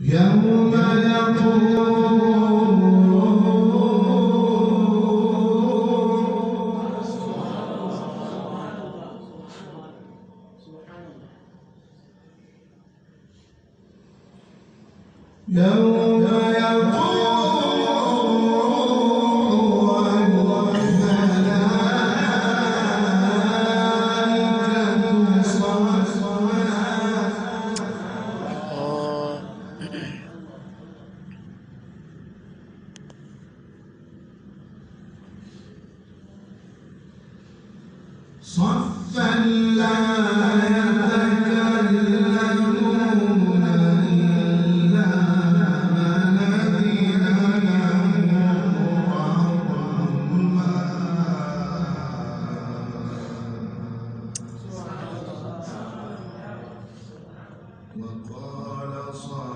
يوم صفا لا يتكلمون إلا من أذن له الرحمن وقال صوابا.